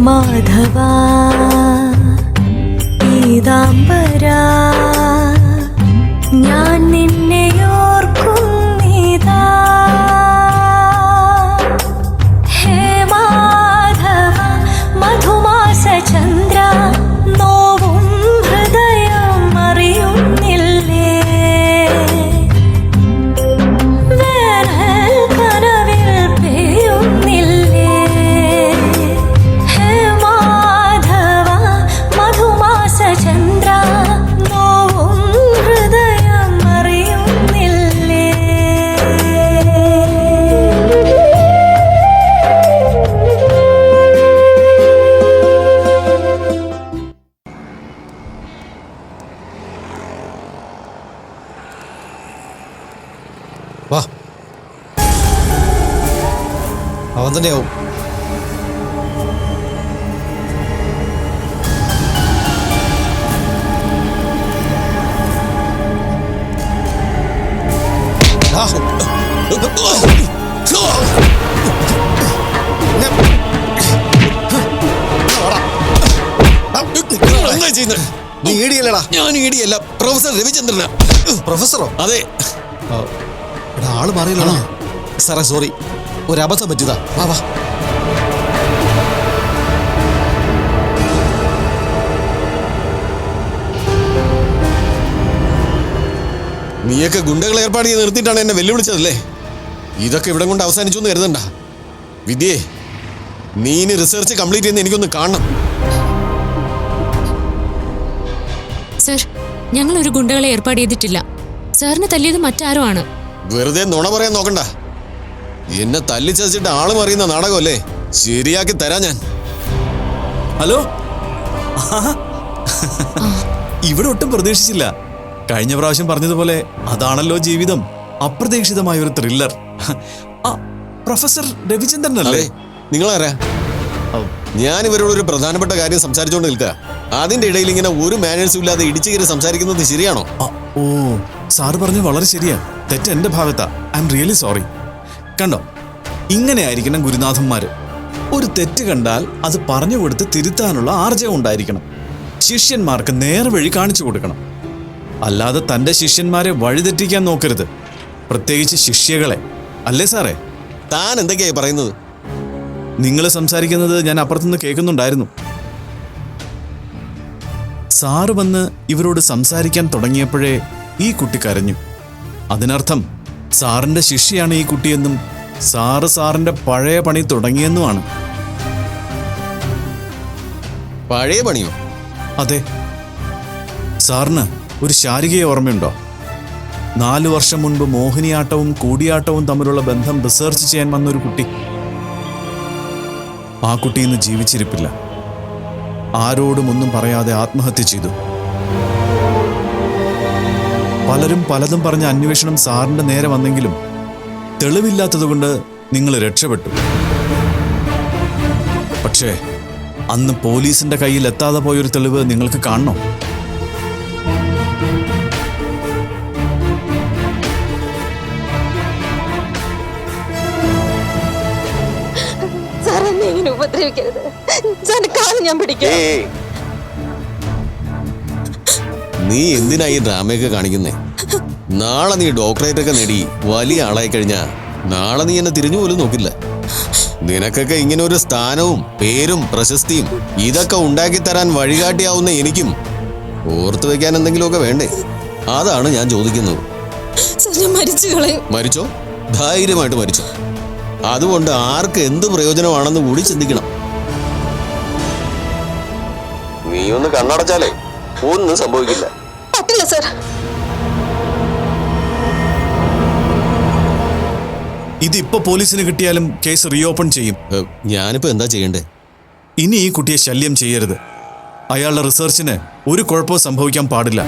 മാധവാ പീതാംബരാ ഞാൻ നിന്നെ ഓർക്കുന്നിതാ ഹേ മാധവ മധുമാസ ചന്ദ്ര നോവും ഹൃദയം അറിയുന്നില്ലേ വേനൽ കനവിൽ പെയ്യുന്നില്ലേ ഹേ മാധവ മധുമാസ ചന്ദ്ര നോവും ഹൃദയം അറിയുന്നില്ലേ വാ അവൻ തന്നെയാവും. നീ ഈടിയല്ലടാ. ഞാൻ ഈടിയല്ല, പ്രൊഫസർ രവിചന്ദ്രനാ. പ്രൊഫസറോ? അതെ. എടാ ആള് മാറിയല്ലോ. സാറേ സോറി, ഒരു അബദ്ധം പറ്റിയതാ. വാ വാ. നീയൊക്കെ ഗുണ്ടകളെ ഏർപ്പാട് ചെയ്ത് നിർത്തിയിട്ടാണ് എന്നെ വെല്ലുവിളിച്ചതല്ലേ? ഇതൊക്കെ ഇവിടെ കൊണ്ട് അവസാനിച്ചു എന്ന് കരുതണ്ട. വിദ്യേ, നീ ഇനി റിസർച്ച് കംപ്ലീറ്റ് ചെയ്യുന്ന എനിക്കൊന്ന് കാണണം. സർ, ഞങ്ങൾ ഒരു ഗുണ്ടകളെ ഏർപ്പാട് ചെയ്തിട്ടില്ല. സാറിന് തല്ലിയത് മറ്റാരോ ആണ്. വെറുതെ നുണ പറയാൻ നോക്കണ്ട. എന്നെ തല്ലിച്ചതച്ചിട്ട് ആള് മറിയുന്ന നാടകമല്ലേ? ശരിയാക്കി തരാം ഞാൻ. ഹലോ, ഇവിടെ ഒട്ടും പ്രതീക്ഷിച്ചില്ല. കഴിഞ്ഞ പ്രാവശ്യം പറഞ്ഞതുപോലെ അതാണല്ലോ ജീവിതം, അപ്രതീക്ഷിതമായ ഒരു ത്രില്ലർ. പ്രൊഫസർ രവിചന്ദ്രൻ അല്ലേ? നിങ്ങളാരാ? ഞാൻ ഇവരോടൊരു പ്രധാനപ്പെട്ട കാര്യം സംസാരിച്ചുകൊണ്ട് നിൽക്കുക. അതിന്റെ ഇടയിൽ ഇങ്ങനെ ഒരു മാനേഴ്സും ഇല്ലാതെ ഇടിച്ചു കയറി സംസാരിക്കുന്നത് ശരിയാണോ? ഓ, സാറ് പറഞ്ഞത് വളരെ ശരിയാ. തെറ്റ് എന്റെ ഭാഗത്താ. I am really sorry. കണ്ടോ, ഇങ്ങനെ ആയിരിക്കണം ഗുരുനാഥന്മാര്. ഒരു തെറ്റ് കണ്ടാൽ അത് പറഞ്ഞു കൊടുത്ത് തിരുത്താനുള്ള ആർജവം ഉണ്ടായിരിക്കണം. ശിഷ്യന്മാർക്ക് നേർവഴി കാണിച്ചു കൊടുക്കണം. അല്ലാതെ തന്റെ ശിഷ്യന്മാരെ വഴിതെറ്റിക്കാൻ നോക്കരുത്, പ്രത്യേകിച്ച് ശിഷ്യകളെ. അല്ലേ സാറേ? താൻ എന്തൊക്കെയായി പറയുന്നത്? നിങ്ങൾ സംസാരിക്കുന്നത് ഞാൻ അപ്പുറത്തുനിന്ന് കേൾക്കുന്നുണ്ടായിരുന്നു. സാറ് വന്ന് ഇവരോട് സംസാരിക്കാൻ തുടങ്ങിയപ്പോഴേ ഈ കുട്ടി കരഞ്ഞു. അതിനർത്ഥം സാറിന്റെ ശിഷ്യയാണ് ഈ കുട്ടിയെന്നും സാറിന്റെ പഴയ പണി തുടങ്ങിയെന്നുമാണ്. പഴയ പണിയോ? അതെ. സാറിന് ഒരു ശാരികയെ ഓർമ്മയുണ്ടോ? 4 വർഷം മുൻപ് മോഹിനിയാട്ടവും കൂടിയാട്ടവും തമ്മിലുള്ള ബന്ധം റിസർച്ച് ചെയ്യാൻ വന്നൊരു കുട്ടി. ആ കുട്ടി ഇന്ന് ജീവിച്ചിരിപ്പില്ല. ആരോടും ഒന്നും പറയാതെ ആത്മഹത്യ ചെയ്തു. പലരും പലതും പറഞ്ഞ അന്വേഷണം സാറിന്റെ നേരെ വന്നെങ്കിലും തെളിവില്ലാത്തതുകൊണ്ട് നിങ്ങൾ രക്ഷപ്പെട്ടു. പക്ഷേ അന്ന് പോലീസിന്റെ കയ്യിൽ എത്താതെ പോയൊരു തെളിവ് നിങ്ങൾക്ക് കാണണോ? ഉപദ്രവിക്കരുത്. ഞാൻ പിടിക്കാം. നീ എന്തിനാ ഈ ഡ്രാമയൊക്കെ കാണിക്കുന്നേ? നാളെ നീ ഡോക്ടറേറ്റ് ഒക്കെ നേടി വലിയ ആളായി കഴിഞ്ഞാ നാളെ നീ എന്നെ തിരിഞ്ഞു പോലും നോക്കില്ല. നിനക്കൊക്കെ ഇങ്ങനെ ഒരു സ്ഥാനവും പേരും പ്രശസ്തിയും ഇതൊക്കെ ഉണ്ടാക്കി തരാൻ വഴികാട്ടിയാവുന്ന എനിക്കും ഓർത്തു വെക്കാൻ എന്തെങ്കിലുമൊക്കെ വേണ്ടേ? അതാണ് ഞാൻ ചോദിക്കുന്നത്. മരിച്ചോ? ധൈര്യമായിട്ട് മരിച്ചോ. അതുകൊണ്ട് ആർക്ക് എന്ത് പ്രയോജനമാണെന്ന് കൂടി ചിന്തിക്കണം. നീ ഒന്ന് കണ്ണടച്ചാലേ ഒന്നും സംഭവിക്കില്ല. പറ്റില്ല സർ. ഇതിപ്പോ പോലീസിന് കിട്ടിയാലും കേസ് റീഓപ്പൺ ചെയ്യും. ഞാനിപ്പോ എന്താ ചെയ്യണ്ടേ? ഇനി ഈ കുട്ടിയെ ശല്യം ചെയ്യരുത്. അയാളുടെ റിസർച്ചിന് ഒരു കുഴപ്പവും സംഭവിക്കാൻ പാടില്ല.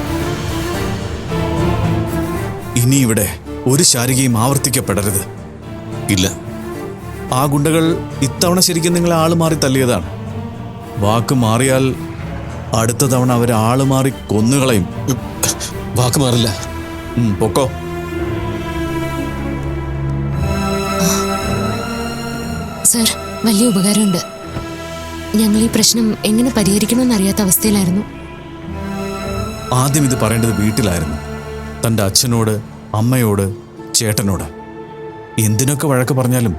ഇനി ഇവിടെ ഒരു ശാരികയും ആവർത്തിക്കപ്പെടരുത്. ഇല്ല. ആ ഗുണ്ടകൾ ഇത്തവണ ശരിക്കും നിങ്ങളെ ആള് മാറി തല്ലിയതാണ്. വാക്ക് മാറിയാൽ അടുത്ത തവണ അവർ ആള് മാറി കൊന്നുകളയും. വാക്ക് മാറില്ല. പൊക്കോ. സർ, വലിയ ഉപകാരമുണ്ട്. ഞങ്ങൾ ഈ പ്രശ്നം എങ്ങനെ പരിഹരിക്കണമെന്നറിയാത്ത അവസ്ഥയിലായിരുന്നു. ആദ്യം ഇത് പറയേണ്ടത് വീട്ടിലായിരുന്നു. തൻ്റെ അച്ഛനോട്, അമ്മയോട്, ചേട്ടനോട്. എന്തിനൊക്കെ വഴക്ക് പറഞ്ഞാലും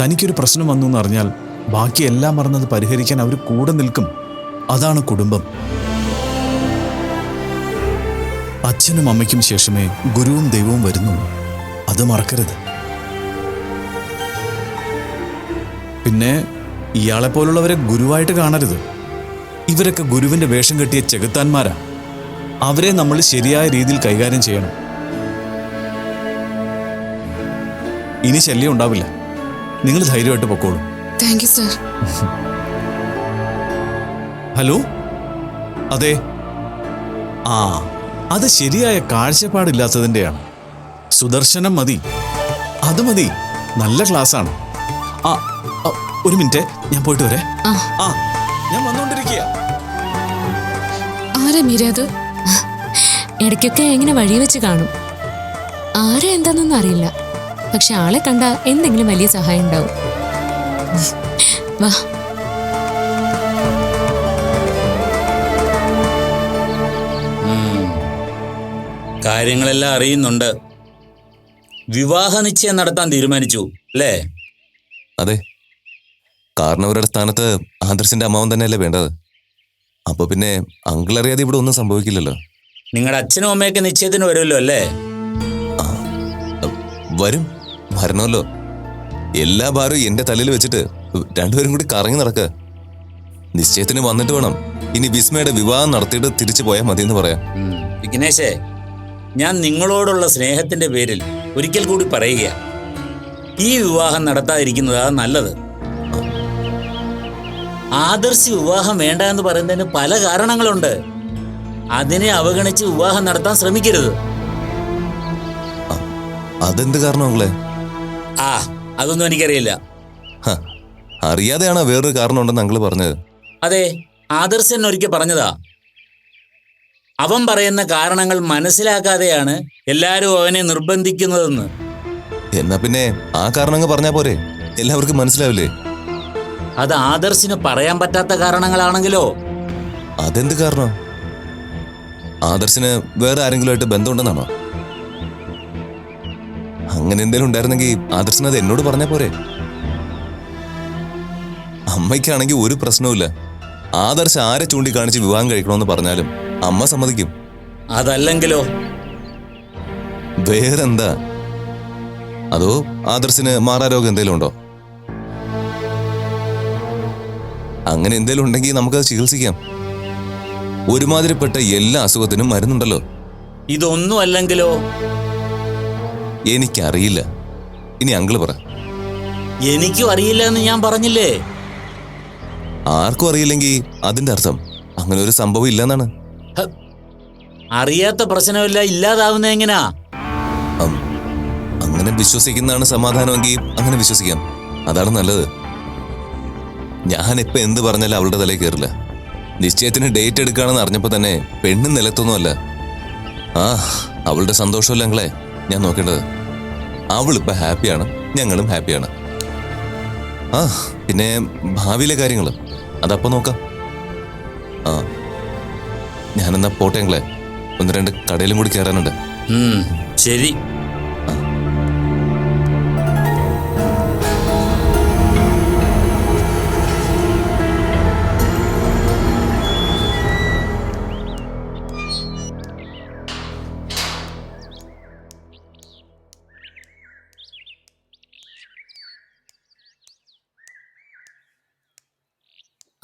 തനിക്കൊരു പ്രശ്നം വന്നു എന്നറിഞ്ഞാൽ ബാക്കി എല്ലാം മറന്നത് പരിഹരിക്കാൻ അവർ കൂടെ നിൽക്കും. അതാണ് കുടുംബം. അച്ഛനും അമ്മയ്ക്കും ശേഷമേ ഗുരുവും ദൈവവും വരുന്നുള്ളൂ. അത് മറക്കരുത്. പിന്നെ ഇയാളെപ്പോലുള്ളവരെ ഗുരുവായിട്ട് കാണരുത്. ഇവരൊക്കെ ഗുരുവിന്റെ വേഷം കെട്ടിയ ചെകുത്താന്മാരാ. അവരെ നമ്മൾ ശരിയായ രീതിയിൽ കൈകാര്യം ചെയ്യണം. ഇനി ശല്യം ഉണ്ടാവില്ല. നിങ്ങൾ ധൈര്യമായിട്ട് പൊക്കോളൂ. Thank you sir. ഹലോ, അതെ. ആ, അത് ശരിയായ കാഴ്ചപ്പാടില്ലാത്തതിൻ്റെയാണ്. സുദർശനം മതി, അത് മതി. നല്ല ക്ലാസ്സാണ്. ആ, ഒരു മിനിറ്റ്, ഞാൻ പോയിട്ട് വരെ. ആ, ഞാൻ വന്നുകൊണ്ടിരിക്കുക. ആരാ മീര അത്? ഇടയ്ക്കൊക്കെ എങ്ങനെ വഴി വെച്ച് കാണും. ആരെ എന്താണെന്നൊന്നും അറിയില്ല. പക്ഷെ ആളെ കണ്ട എന്തെങ്കിലും വലിയ സഹായം ഉണ്ടാവും. വാ. കാര്യങ്ങളെല്ലാം അറിയുന്നുണ്ട്. വിവാഹ നിശ്ചയം നടത്താൻ തീരുമാനിച്ചു അല്ലേ? അതെ, കാരണവരുടെ സ്ഥാനത്ത് ആദർശിന്റെ അമ്മാവൻ തന്നെയല്ലേ വേണ്ടത്. അപ്പൊ പിന്നെ അങ്കിൾ അറിയാതെ ഇവിടെ ഒന്നും സംഭവിക്കില്ലല്ലോ. നിങ്ങളുടെ അച്ഛനും അമ്മയൊക്കെ നിശ്ചയത്തിന് വരുമല്ലോ അല്ലേ? വരും, വരണമല്ലോ. എല്ലാ ഭാരവും എന്റെ തലയിൽ വെച്ചിട്ട് രണ്ടുപേരും കൂടി കറങ്ങി നടക്കുക. നിശ്ചയത്തിന് വന്നിട്ട് വേണം ഇനി വിസ്മയുടെ വിവാഹം നടത്തിയിട്ട് തിരിച്ചു പോയാൽ മതി എന്ന് പറയാം. വിഘ്നേശേ, ഞാൻ നിങ്ങളോടുള്ള സ്നേഹത്തിന്റെ പേരിൽ ഒരിക്കൽ കൂടി പറയുക, ഈ വിവാഹം നടത്താതിരിക്കുന്നതാ നല്ലത്. ആദർശ് വിവാഹം വേണ്ട എന്ന് പറയുന്നതിന് പല കാരണങ്ങളുണ്ട്. അതിനെ അവഗണിച്ച് വിവാഹം നടത്താൻ ശ്രമിക്കരുത്. അതെന്ത് കാരണം അങ്ങളെ? ആ, അതൊന്നും എനിക്കറിയില്ല. അറിയാതെയാണോ വേറൊരു കാരണം ഉണ്ടെന്ന് അങ്കിള് പറഞ്ഞത്? അതെ, ആദർശൻ ഒരിക്കൽ പറഞ്ഞതാ. അവൻ പറയുന്ന കാരണങ്ങൾ മനസ്സിലാക്കാതെയാണ് എല്ലാരും അവനെ നിർബന്ധിക്കുന്നതെന്ന്. എന്നാ പിന്നെ ആ കാരണങ്ങൾ പറഞ്ഞാ പോരെ, എല്ലാവർക്കും മനസ്സിലാവില്ലേ? അത് ആദർശിന് പറയാൻ പറ്റാത്ത കാരണങ്ങളാണെങ്കിലോ? അതെന്ത് കാരണം? ആദർശിന് വേറെ ആരെങ്കിലുമായിട്ട് ബന്ധമുണ്ടെന്നാണോ? അങ്ങനെ എന്തെങ്കിലും ഉണ്ടായിരുന്നെങ്കിൽ ആദർശിന് അത് എന്നോട് പറഞ്ഞാ പോരെ. അമ്മയ്ക്കാണെങ്കിൽ ഒരു പ്രശ്നവുമില്ല. ആദർശ് ആരെ ചൂണ്ടിക്കാണിച്ച് വിവാഹം കഴിക്കണമെന്ന് പറഞ്ഞാലും അമ്മ സമ്മതിക്കും. അതല്ലെങ്കിലോ? വേറെന്താ? അതോ ആദർശിന് മാറാരോഗം എന്തെങ്കിലും ഉണ്ടോ? അങ്ങനെ എന്തെങ്കിലും ഉണ്ടെങ്കിൽ നമുക്കത് ചികിത്സിക്കാം. ഒരുമാതിരിപ്പെട്ട എല്ലാ അസുഖത്തിനും മരുന്നുണ്ടല്ലോ. ഇതൊന്നും അല്ലെങ്കിലോ? എനിക്കറിയില്ല. ഇനി അങ്കിള് പറ. എനിക്കും അറിയില്ല എന്ന് ഞാൻ പറഞ്ഞില്ലേ? ആർക്കും അറിയില്ലെങ്കിൽ അതിന്റെ അർത്ഥം അങ്ങനെ ഒരു സംഭവം ഇല്ലെന്നാണ്. അറിയാത്ത പ്രശ്നമില്ല, ഇല്ലാതാവുന്ന എങ്ങനാ? അങ്ങനെ വിശ്വസിക്കുന്നതാണ് സമാധാനമെങ്കിൽ അങ്ങനെ വിശ്വസിക്കാം. അതാണ് നല്ലത്. ഞാൻ ഇപ്പൊ എന്ത് പറഞ്ഞാലും അവളുടെ തലയിൽ കയറില്ല. നിശ്ചയത്തിന് ഡേറ്റ് എടുക്കുകയാണെന്ന് അറിഞ്ഞപ്പോ തന്നെ പെണ്ണും നിലത്തൊന്നുമല്ല. ആ, അവളുടെ സന്തോഷമല്ല ഞങ്ങളെ ഞാൻ നോക്കേണ്ടത്. അവളിപ്പോ ഹാപ്പിയാണ്, ഞങ്ങളും ഹാപ്പിയാണ്. ആ, പിന്നെ ഭാവിയിലെ കാര്യങ്ങൾ അതപ്പോ നോക്കാം. ആ, ഞാനെന്നാ പോട്ടെ ഞങ്ങളെ. 1-2 കടയിലും കൂടി കയറാനുണ്ട്. ശരി.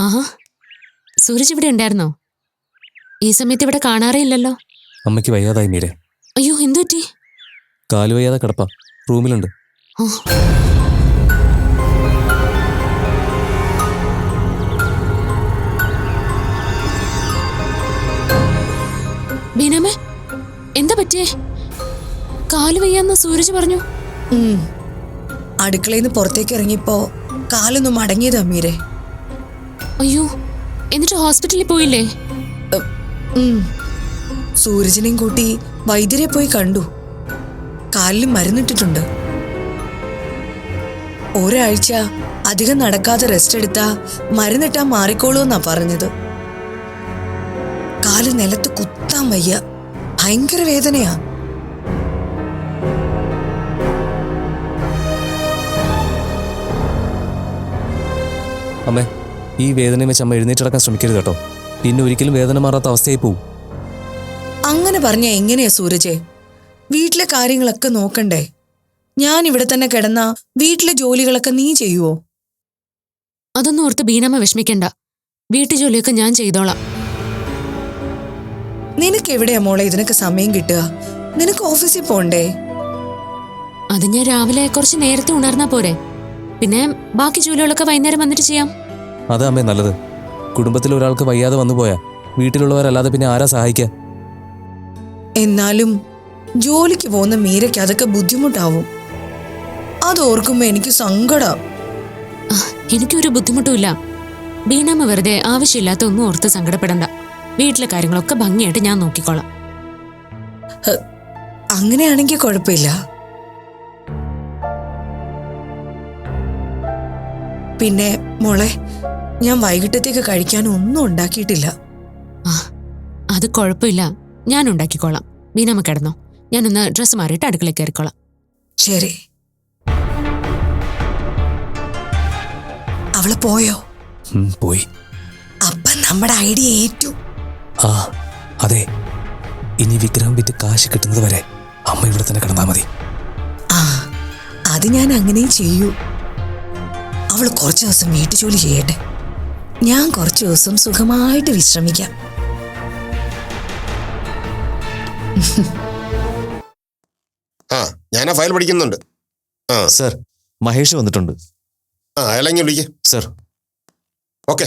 ആഹാ, സൂരജ് ഇവിടെ ഉണ്ടായിരുന്നോ? ഈ സമയത്ത് ഇവിടെ കാണാറേ ഇല്ലല്ലോ. അമ്മയ്ക്ക് വയ്യാതായി മീരെ. അയ്യോ, എന്തു പറ്റി? കാല് വയ്യാതെ കിടപ്പാ, റൂമിലുണ്ട്. ബീനാമേ, എന്താ പറ്റിയേ? കാല് വയ്യാന്ന് സൂരജ് പറഞ്ഞു. അടുക്കളയിൽ നിന്ന് പുറത്തേക്ക് ഇറങ്ങിയപ്പോ കാലൊന്നും മടങ്ങിയതാ മീരെ. അയ്യോ, എന്നിട്ട് ഹോസ്പിറ്റലിൽ പോയില്ലേ? സൂരജിനെയും കൂട്ടി വൈദ്യരെ പോയി കണ്ടു. കാലിൽ മരുന്നിട്ടിട്ടുണ്ട്. ഒരാഴ്ച അധികം നടക്കാതെ റെസ്റ്റ് എടുത്താ മരുന്നിട്ടാ മാറിക്കോളൂന്നാ പറഞ്ഞത്. കാല് നിലത്ത് കുത്താൻ വയ്യ, ഭയങ്കര വേദനയാ. അമ്മേ, ഈ വേദനയും വെച്ച് അമ്മ എഴുന്നേറ്റടക്കാൻ ശ്രമിക്കരുത് കേട്ടോ. പിന്നെ ഒരിക്കലും വേദന മാറാത്ത അവസ്ഥയായി പോവും. അങ്ങനെ പറഞ്ഞ എങ്ങനെയാ സൂരജെ? വീട്ടിലെ കാര്യങ്ങളൊക്കെ നോക്കണ്ടേ? ഞാൻ ഇവിടെ തന്നെ കിടന്ന വീട്ടിലെ ജോലികളൊക്കെ നീ ചെയ്യുവോ? അതൊന്നും ഓർത്ത് ബീനമ്മ വിഷമിക്കണ്ട. വീട്ടു ജോലിയൊക്കെ ഞാൻ ചെയ്തോളാം. നിനക്ക് എവിടെയാ മോളെ ഇതിനൊക്കെ സമയം കിട്ടുക? നിനക്ക് ഓഫീസിൽ പോണ്ടേ? അത് ഞാൻ രാവിലെ കുറച്ച് നേരത്തെ ഉണർന്നാ പോരെ. പിന്നെ ബാക്കി ജോലികളൊക്കെ വൈകുന്നേരം വന്നിട്ട് ചെയ്യാം. അതാ അമ്മേ നല്ലത്. കുടുംബത്തിൽ ഒരാൾക്ക് വയ്യാതെ വന്നു പോയാ വീട്ടിലുള്ളവരല്ലാതെ പിന്നെ ആരാ സഹായിക്കുക? എന്നാലും ജോലിക്ക് പോകുന്ന മീരയ്ക്ക് അതൊക്കെ ബുദ്ധിമുട്ടാവും. അതോർക്കുമ്പോ എനിക്ക് സങ്കടം. എനിക്കൊരു ബുദ്ധിമുട്ടുമില്ല. ബീനമ്മ വെറുതെ ആവശ്യമില്ലാത്ത ഒന്നും ഓർത്ത് സങ്കടപ്പെടണ്ട. വീട്ടിലെ കാര്യങ്ങളൊക്കെ ഭംഗിയായിട്ട് ഞാൻ നോക്കിക്കോളാം. അങ്ങനെയാണെങ്കിൽ കുഴപ്പമില്ല. പിന്നെ മോളെ, ഞാൻ വൈകിട്ടത്തേക്ക് കഴിക്കാൻ ഒന്നും ഉണ്ടാക്കിയിട്ടില്ല. അത് കുഴപ്പമില്ല, ഞാൻ ഉണ്ടാക്കിക്കോളാം. ബീനമ്മ കിടന്നോ, ഞാനൊന്ന് ഡ്രസ്സ് മാറിയിട്ട് അടുക്കളയിൽ കയറിക്കോളാം. ശരി. അവള് പോയോ? പോയി. അപ്പൊ നമ്മുടെ ഐഡിയ ഏറ്റു. ആ അതെ, ഇനി വിഗ്രഹം വിറ്റ് കാശ് കിട്ടുന്നത് വരെ അമ്മ ഇവിടെ തന്നെ കിടന്നാ മതി. ആ, അത് ഞാൻ അങ്ങനെ ചെയ്യൂ. അവള് കുറച്ചു ദിവസം വീട്ടു ജോലി ചെയ്യട്ടെ. ഞാൻ കുറച്ചു ദിവസം സുഖമായിട്ട് വിശ്രമിക്കാം. ആ, ഞാൻ ആ ഫയൽ പഠിക്കുന്നുണ്ട്. ആ സർ, മഹേഷ് വന്നിട്ടുണ്ട്. ആ, അയാളെങ്കിൽ വിളിക്കാം. സർ. ഓക്കെ,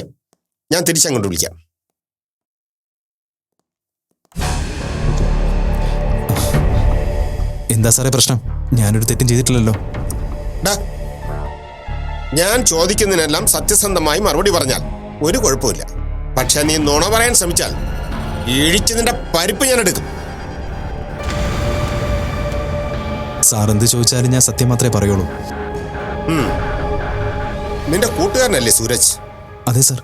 ഞാൻ തിരിച്ചങ്ങോട്ട് വിളിക്കാം. എന്താ സാറേ പ്രശ്നം? ഞാനൊരു തെറ്റും ചെയ്തിട്ടില്ലല്ലോ. ഞാൻ ചോദിക്കുന്നതിനെല്ലാം സത്യസന്ധമായി മറുപടി പറഞ്ഞാൽ ഒരു കുഴപ്പമില്ല. പക്ഷെ നീ നുണ പറയാൻ ശ്രമിച്ചാൽ ഇഴിച്ചതിന്റെ പരിപ്പ് ഞാൻ എടുക്കും. സാർ എന്ത് ചോദിച്ചാലും ഞാൻ സത്യം മാത്രമേ പറയുള്ളൂ. നിന്റെ കൂട്ടുകാരനല്ലേ സൂരജ്? അതെ സാർ.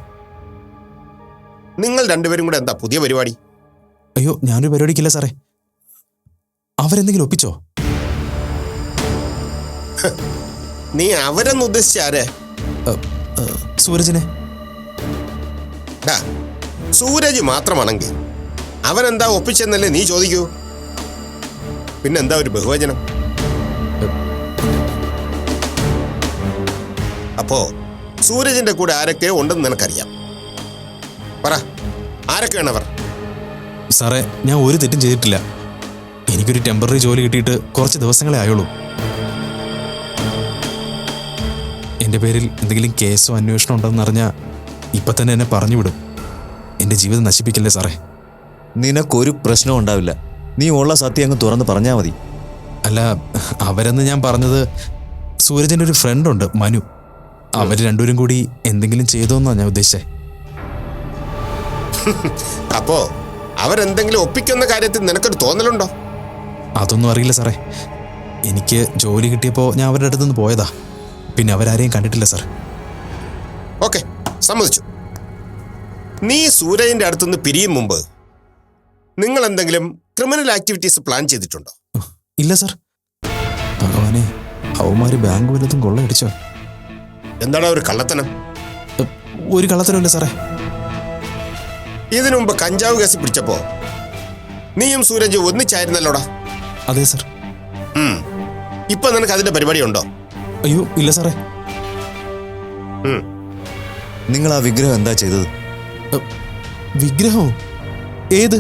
നിങ്ങൾ രണ്ടുപേരും കൂടെ എന്താ പുതിയ പരിപാടി? അയ്യോ, ഞാനൊരു പരിപാടിക്കില്ല സാറേ. അവരെന്തെങ്കിലും ഒപ്പിച്ചോ? നീ അവരെന്ന് ഉദ്ദേശിച്ച ആരെ? സൂരജിനെ. സൂരജ് മാത്രമാണെങ്കിൽ അവനെന്താ ഒപ്പിച്ചെന്നല്ലേ നീ ചോദിക്കൂ? പിന്നെന്താ ഒരു ബഹുവചനം? അപ്പോ സൂരജിന്റെ കൂടെ ആരൊക്കെയോ ഉണ്ടെന്ന് നിനക്കറിയാം. പറ, ആരൊക്കെയാണ് അവർ? സാറേ, ഞാൻ ഒരു തെറ്റും ചെയ്തിട്ടില്ല. എനിക്കൊരു ടെമ്പററി ജോലി കിട്ടിയിട്ട് കുറച്ച് ദിവസങ്ങളെ ആയുള്ളൂ. എൻ്റെ പേരിൽ എന്തെങ്കിലും കേസോ അന്വേഷണം ഉണ്ടെന്ന് അറിഞ്ഞാൽ ഇപ്പം തന്നെ എന്നെ പറഞ്ഞു വിടും. എൻ്റെ ജീവിതം നശിപ്പിക്കല്ലേ സാറേ. നിനക്കൊരു പ്രശ്നവും ഉണ്ടാവില്ല. നീ ഉള്ള സത്യം അങ്ങ് തുറന്ന് പറഞ്ഞാൽ മതി. അല്ല, അവരെന്ന് ഞാൻ പറഞ്ഞത് സൂരജിൻ്റെ ഒരു ഫ്രണ്ടുണ്ട്, മനു. അവർ രണ്ടുപേരും കൂടി എന്തെങ്കിലും ചെയ്തോന്നാണ് ഞാൻ ഉദ്ദേശിച്ചത്. അപ്പോ അവരെന്തെങ്കിലും ഒപ്പിക്കുന്ന കാര്യത്തിൽ നിനക്കൊരു തോന്നലുണ്ടോ? അതൊന്നും അറിയില്ല സാറേ. എനിക്ക് ജോലി കിട്ടിയപ്പോൾ ഞാൻ അവരുടെ അടുത്ത് നിന്ന് പോയതാ. പിന്നെ അവരാരെയും കണ്ടിട്ടില്ല സാർ. ഓക്കെ, സമ്മതിച്ചു. നീ സൂരജിന്റെ അടുത്തുനിന്ന് പിരിയും മുമ്പ് നിങ്ങൾ എന്തെങ്കിലും ക്രിമിനൽ ആക്ടിവിറ്റീസ് പ്ലാൻ ചെയ്തിട്ടുണ്ടോ? ഇല്ല സാർ. ഭഗവാനെ, അവന്മാര് ബാങ്ക് വല്ലതും കൊള്ളയടിച്ചോ? എന്താണ് ഒരു കള്ളത്തനം? ഒരു കള്ളത്തരമില്ല സാറേ. ഇതിനു മുമ്പ് കഞ്ചാവ് കേസ് പിടിച്ചപ്പോ നീയും സൂരജ് ഒന്നിച്ചായിരുന്നല്ലോടാ? അതെ സാർ. ഇപ്പൊ നിനക്ക് അതിന്റെ പരിപാടി ഉണ്ടോ? അയ്യോ, ഇല്ല സാറേ. നിങ്ങൾ ആ വിഗ്രഹം എന്താ ചെയ്തത്? വിഗ്രഹമോ? ഏത്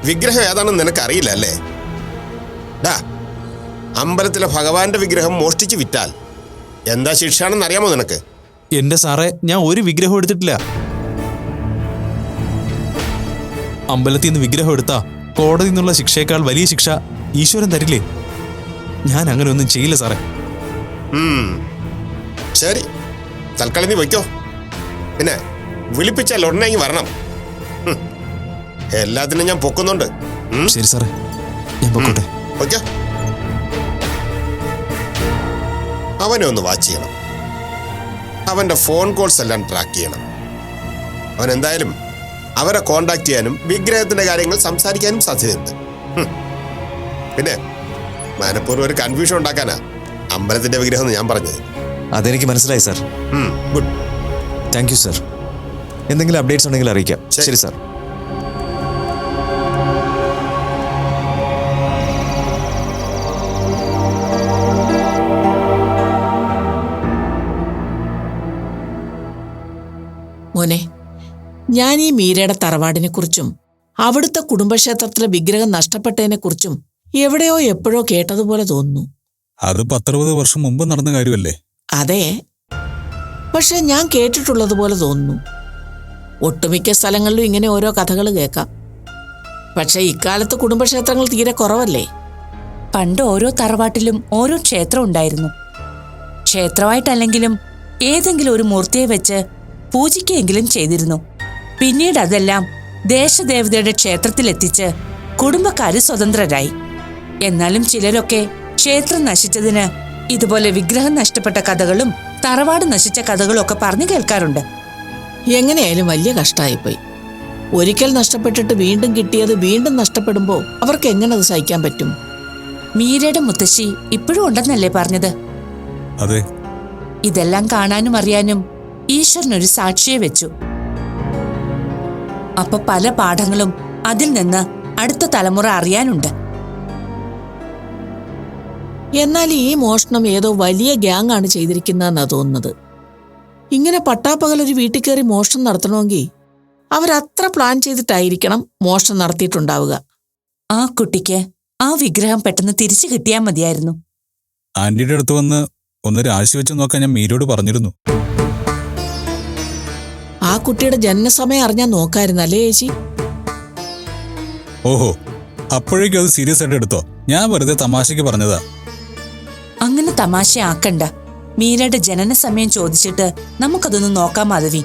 വിഗ്രഹം ഏതാണെന്ന് നിനക്ക് അറിയില്ല അല്ലേ? അമ്പലത്തിലെ ഭഗവാന്റെ വിഗ്രഹം മോഷ്ടിച്ച് വിറ്റാൽ എന്താ ശിക്ഷയാണെന്ന് അറിയാമോ നിനക്ക്? എന്റെ സാറേ, ഞാൻ ഒരു വിഗ്രഹം എടുത്തിട്ടില്ല. അമ്പലത്തിൽ നിന്ന് വിഗ്രഹം എടുത്താ കോടതിയിൽ നിന്നുള്ള ശിക്ഷയേക്കാൾ വലിയ ശിക്ഷ ഈശ്വരൻ തരില്ലേ? ഞാൻ അങ്ങനെ ഒന്നും ചെയ്യില്ല സാറേ. ശരി, തൽക്കാലം നീ വയ്ക്കോ. പിന്നെ വിളിപ്പിച്ചാൽ ഉടനെ വരണം. എല്ലാത്തിനും ഞാൻ പൊക്കുന്നുണ്ട്. ശരി സാറേ, ഞാൻ പൊക്കോട്ടെ. ഓക്കെ. അവനെ ഒന്ന് വാച്ച് ചെയ്യണം. അവൻ്റെ ഫോൺ കോൾസ് എല്ലാം ട്രാക്ക് ചെയ്യണം. അവൻ എന്തായാലും അവരെ കോണ്ടാക്ട് ചെയ്യാനും വിഗ്രഹത്തിന്റെ കാര്യങ്ങൾ സംസാരിക്കാനും സാധ്യതയുണ്ട്. പിന്നെ മനഃപൂർവ്വം ഒരു കൺഫ്യൂഷൻ ഉണ്ടാക്കാനാ അമ്പലത്തിന്റെ വിഗ്രഹം എന്ന് ഞാൻ പറഞ്ഞത്. അതെനിക്ക് മനസ്സിലായി sir. Good. Thank you sir. എന്തെങ്കിലും അപ്ഡേറ്റ്സ് ഉണ്ടെങ്കിൽ അറിയിക്കാം. ശരി സാർ. മോനെ, ഞാൻ ഈ മീരയുടെ തറവാടിനെ കുറിച്ചും അവിടുത്തെ കുടുംബക്ഷേത്രത്തിലെ വിഗ്രഹം നഷ്ടപ്പെട്ടതിനെ കുറിച്ചും എവിടെയോ എപ്പോഴോ കേട്ടതുപോലെ തോന്നുന്നു. അത് 10-60 വർഷം മുമ്പ് നടന്ന കാര്യമല്ലേ? അതെ, പക്ഷെ ഞാൻ കേട്ടിട്ടുള്ളതുപോലെ തോന്നുന്നു. ഒട്ടുമിക്ക സ്ഥലങ്ങളിലും ഇങ്ങനെ ഓരോ കഥകൾ കേൾക്കാം. പക്ഷെ ഇക്കാലത്ത് കുടുംബക്ഷേത്രങ്ങൾ തീരെ കുറവല്ലേ? പണ്ട് ഓരോ തറവാട്ടിലും ഓരോ ക്ഷേത്രം ഉണ്ടായിരുന്നു. ക്ഷേത്രമായിട്ടല്ലെങ്കിലും ഏതെങ്കിലും ഒരു മൂർത്തിയെ വെച്ച് പൂജിക്കുകയെങ്കിലും ചെയ്തിരുന്നു. പിന്നീട് അതെല്ലാം ദേശദേവതയുടെ ക്ഷേത്രത്തിലെത്തിച്ച് കുടുംബക്കാര് സ്വതന്ത്രരായി. എന്നാലും ചിലരൊക്കെ ക്ഷേത്രം നശിച്ചതിന് ഇതുപോലെ വിഗ്രഹം നഷ്ടപ്പെട്ട കഥകളും തറവാട് നശിച്ച കഥകളും ഒക്കെ പറഞ്ഞു കേൾക്കാറുണ്ട്. എങ്ങനെയായാലും വലിയ കഷ്ടമായിപ്പോയി. ഒരിക്കൽ നഷ്ടപ്പെട്ടിട്ട് വീണ്ടും കിട്ടിയത് വീണ്ടും നഷ്ടപ്പെടുമ്പോൾ അവർക്ക് എങ്ങനെ അത് സഹിക്കാൻ പറ്റും? മീരയുടെ മുത്തശ്ശി ഇപ്പോഴും ഉണ്ടെന്നല്ലേ പറഞ്ഞത്? അതെ. ഇതെല്ലാം കാണാനും അറിയാനും ഈശ്വരനൊരു സാക്ഷിയെ വെച്ചു. അപ്പൊ പല പാഠങ്ങളും അതിൽ നിന്ന് അടുത്ത തലമുറ അറിയാനുണ്ട്. എന്നാൽ ഈ മോഷണം ഏതോ വലിയ ഗ്യാങ് ആണ് ചെയ്തിരിക്കുന്നതെന്നാ തോന്നുന്നത്. ഇങ്ങനെ പട്ടാപ്പകൽ ഒരു വീട്ടിൽ കയറി മോഷണം നടത്തണമെങ്കിൽ അവരത്ര പ്ലാൻ ചെയ്തിട്ടായിരിക്കണം മോഷണം നടത്തിയിട്ടുണ്ടാവുക. ആ കുട്ടിക്ക് ആ വിഗ്രഹം പെട്ടെന്ന് തിരിച്ചു കിട്ടിയാൽ മതിയായിരുന്നു. ആന്റിയുടെ അടുത്ത് വന്ന് ഒന്ന് രാശി വെച്ച് നോക്കാൻ ഞാൻ മീരോട് പറഞ്ഞിരുന്നു. ആ കുട്ടിയുടെ ജനനസമയം അറിഞ്ഞാൽ നോക്കായിരുന്നല്ലേ ചേച്ചി? ഓഹോ, അപ്പോഴേക്കും അത് സീരിയസ് ആയിട്ട് എടുത്തോ? ഞാൻ വെറുതെ തമാശക്ക് പറഞ്ഞതാ. അങ്ങനെ തമാശ ആക്കണ്ട. മീരയുടെ ജനന സമയം ചോദിച്ചിട്ട് നമുക്കതൊന്ന് നോക്കാം മാധവി.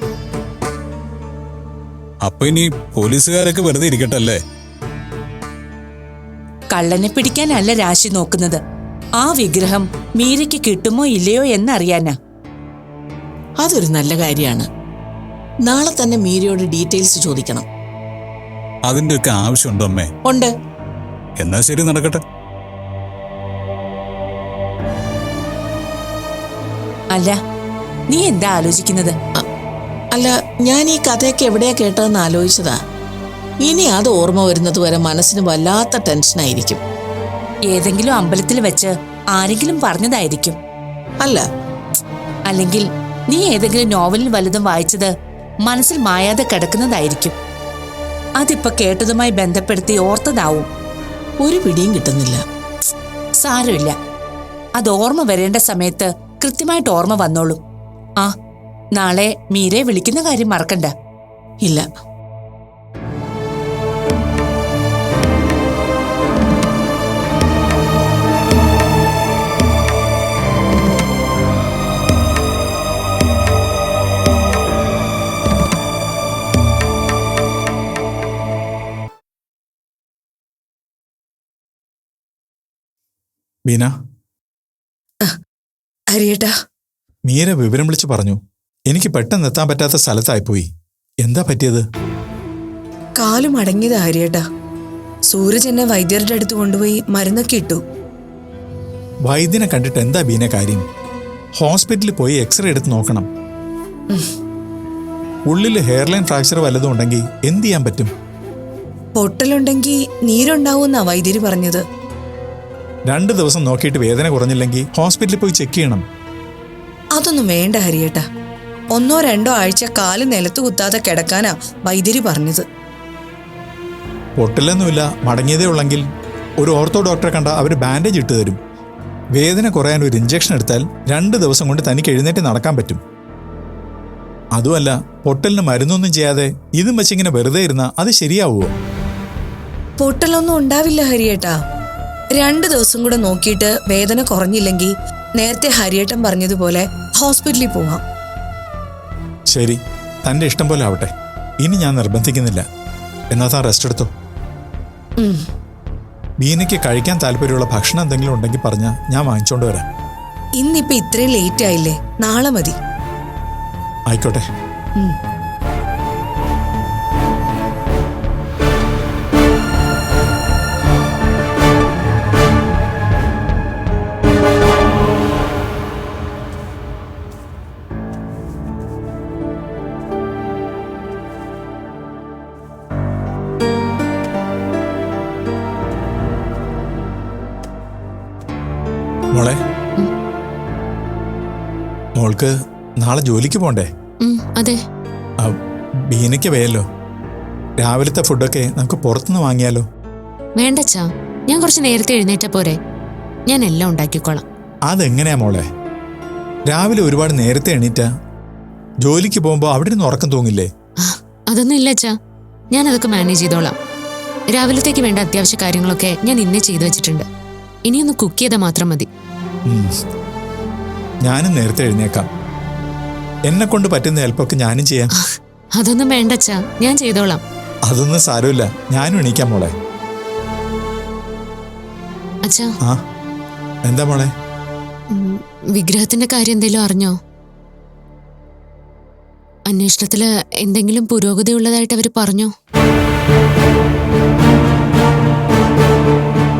അപ്പൊ ഇനി പോലീസുകാരൊക്കെ വെറുതെ ഇരിക്കട്ടല്ലേ? കള്ളനെ പിടിക്കാനല്ല രാശി നോക്കുന്നത്, ആ വിഗ്രഹം മീരയ്ക്ക് കിട്ടുമോ ഇല്ലയോ എന്നറിയാനാ. അതൊരു നല്ല കാര്യമാണ്. നാളെ തന്നെ മീരയോട് ഡീറ്റെയിൽസ് ചോദിക്കണം. അതിന്റെ ഒക്കെ ആവശ്യമുണ്ടോ അമ്മേ? ഉണ്ട്. എന്നാ ശരി, നടക്കട്ടെ. അല്ല, നീ എന്താ ആലോചിക്കുന്നത്? അല്ല, ഞാൻ ഈ കഥയൊക്കെ എവിടെയാ കേട്ടതെന്ന് ആലോചിച്ചതാ. ഇനി അത് ഓർമ്മ വരുന്നത് വരെ മനസ്സിന് വല്ലാത്ത ടെൻഷനായിരിക്കും. ഏതെങ്കിലും അമ്പലത്തിൽ വെച്ച് ആരെങ്കിലും പറഞ്ഞതായിരിക്കും. അല്ല, അല്ലെങ്കിൽ നീ ഏതെങ്കിലും നോവലിൽ വലുതും വായിച്ചത് മനസ്സിൽ മായാതെ കിടക്കുന്നതായിരിക്കും. അതിപ്പോ കേട്ടതുമായി ബന്ധപ്പെടുത്തി ഓർത്തതാവും. ഒരു പിടിയും കിട്ടുന്നില്ല. സാരമില്ല, അത് ഓർമ്മ വരേണ്ട സമയത്ത് കൃത്യമായിട്ട് ഓർമ്മ വന്നോളൂ. ആ, നാളെ മീരയെ വിളിക്കുന്ന കാര്യം മറക്കണ്ട. ഇല്ല. ബീന, ഹരിയേട്ടാ, മീര വിവരം വിളിച്ചു പറഞ്ഞു. എനിക്ക് പെട്ടെന്ന് എത്താൻ പറ്റാത്ത സ്ഥലത്തായിപ്പോയി. എന്താ പറ്റിയത്? കാലു മടങ്ങിയതാ ഹരിയേട്ടാ. സൂരജ് എന്നെ വൈദ്യരുടെ അടുത്ത് കൊണ്ടുപോയി മരുന്നൊക്കെ ഇട്ടു. വൈദ്യനെ കണ്ടിട്ട് എന്താ ബീന കാര്യം? ഹോസ്പിറ്റലിൽ പോയി എക്സ്റേ എടുത്ത് നോക്കണം. ഉള്ളിൽ ഹെയർലൈൻ ഫ്രാക്ചർ വല്ലതും ഉണ്ടെങ്കിൽ എന്ത് ചെയ്യാൻ പറ്റും? പൊട്ടലുണ്ടെങ്കിൽ നീരുണ്ടാവുമെന്നാ വൈദ്യര് പറഞ്ഞത്. 2 ദിവസം നോക്കിയിട്ട് വേദന കുറഞ്ഞില്ലെങ്കിൽ ഹോസ്പിറ്റലിൽ പോയി ചെക്ക് ചെയ്യണം. അതൊന്നും വേണ്ട ഹരിയേട്ടാ. 1-2 ആഴ്ച കാല് നിലത്ത് കുത്താതെ കിടക്കാനാ വൈദ്യര് പറഞ്ഞത്. പൊട്ടലൊന്നുമില്ല, മടങ്ങിയതേ ഉള്ളെങ്കിൽ ഒരു ഓർത്തോ ഡോക്ടറെ കണ്ട അവർ ബാൻഡേജ് ഇട്ട് തരും. വേദന കുറയാൻ ഒരു ഇഞ്ചക്ഷൻ എടുത്താൽ 2 ദിവസം കൊണ്ട് തനിക്ക് എഴുന്നേറ്റ് നടക്കാൻ പറ്റും. അതുമല്ല, പൊട്ടലിന് മരുന്നൊന്നും ചെയ്യാതെ ഇതും വെച്ചിങ്ങനെ വെറുതെ ഇരുന്നാൽ അത് ശരിയാവുമോ? പൊട്ടലൊന്നും ഉണ്ടാവില്ല ഹരിയേട്ടാ. 2 ദിവസം കൂടെ നോക്കിയിട്ട് വേദന കുറഞ്ഞില്ലെങ്കിൽ നേരത്തെ ഹരിയേട്ടൻ പറഞ്ഞതുപോലെ ഹോസ്പിറ്റലിൽ പോവാം. ശരി, തൻ്റെ ഇഷ്ടം പോലെ ആവട്ടെ. ഇനി ഞാൻ നിർബന്ധിക്കുന്നില്ല. എന്നാ താൻ റെസ്റ്റ് എടുത്തോ. ബീനയ്ക്ക് കഴിക്കാൻ താല്പര്യമുള്ള ഭക്ഷണം എന്തെങ്കിലും ഉണ്ടെങ്കിൽ പറഞ്ഞാൽ ഞാൻ വാങ്ങിച്ചോണ്ട് വരാം. ഇന്നിപ്പോ ഇത്രയും ലേറ്റ് ആയില്ലേ, നാളെ മതി. ആയിക്കോട്ടെ. മോളെ, മോൾക്ക് നാളെ ജോലിക്ക് പോണ്ടേ? അതെ. ബീനയ്ക്ക് വേയല്ലോ. രാവിലത്തെ ഫുഡൊക്കെ നമുക്ക് പുറത്തുനിന്ന് വാങ്ങിയാലോ? വേണ്ടച്ചാ, ഞാൻ കുറച്ച് നേരത്തെ എഴുന്നേറ്റ പോരെ, ഞാൻ എല്ലാം ഉണ്ടാക്കിക്കോളാം. അതെങ്ങനെയാ മോളെ? രാവിലെ ഒരുപാട് നേരത്തെ എണീറ്റാ ജോലിക്ക് പോകുമ്പോ അവിടെ നിന്ന് ഉറക്കം തൂങ്ങില്ലേ? അതൊന്നും ഇല്ലച്ചാ, ഞാൻ അതൊക്കെ മാനേജ് ചെയ്തോളാം. രാവിലത്തേക്ക് വേണ്ട അത്യാവശ്യ കാര്യങ്ങളൊക്കെ ഞാൻ ഇന്നേ ചെയ്തു വെച്ചിട്ടുണ്ട്. ഇനിയൊന്ന് കുക്ക് ചെയ്താൽ മാത്രം മതി. ഞാനും നേരത്തെ എഴുന്നേക്കാം. എന്നെ കൊണ്ട് പറ്റുന്ന ഹെൽപ്പൊക്കെ ഞാനും ചെയ്യാം. അതൊന്നും വേണ്ടച്ചാ, ഞാൻ ചെയ്തോളാം. അതൊന്നും സാരമില്ല, ഞാനും എണീക്കാം മോളെ. അച്ഛാ. ആ, എന്താ മോളെ? വിഗ്രഹത്തിന്റെ കാര്യം എന്തെങ്കിലും അറിഞ്ഞോ? അന്വേഷണത്തില് എന്തെങ്കിലും പുരോഗതി ഉള്ളതായിട്ട് അവര് പറഞ്ഞോ?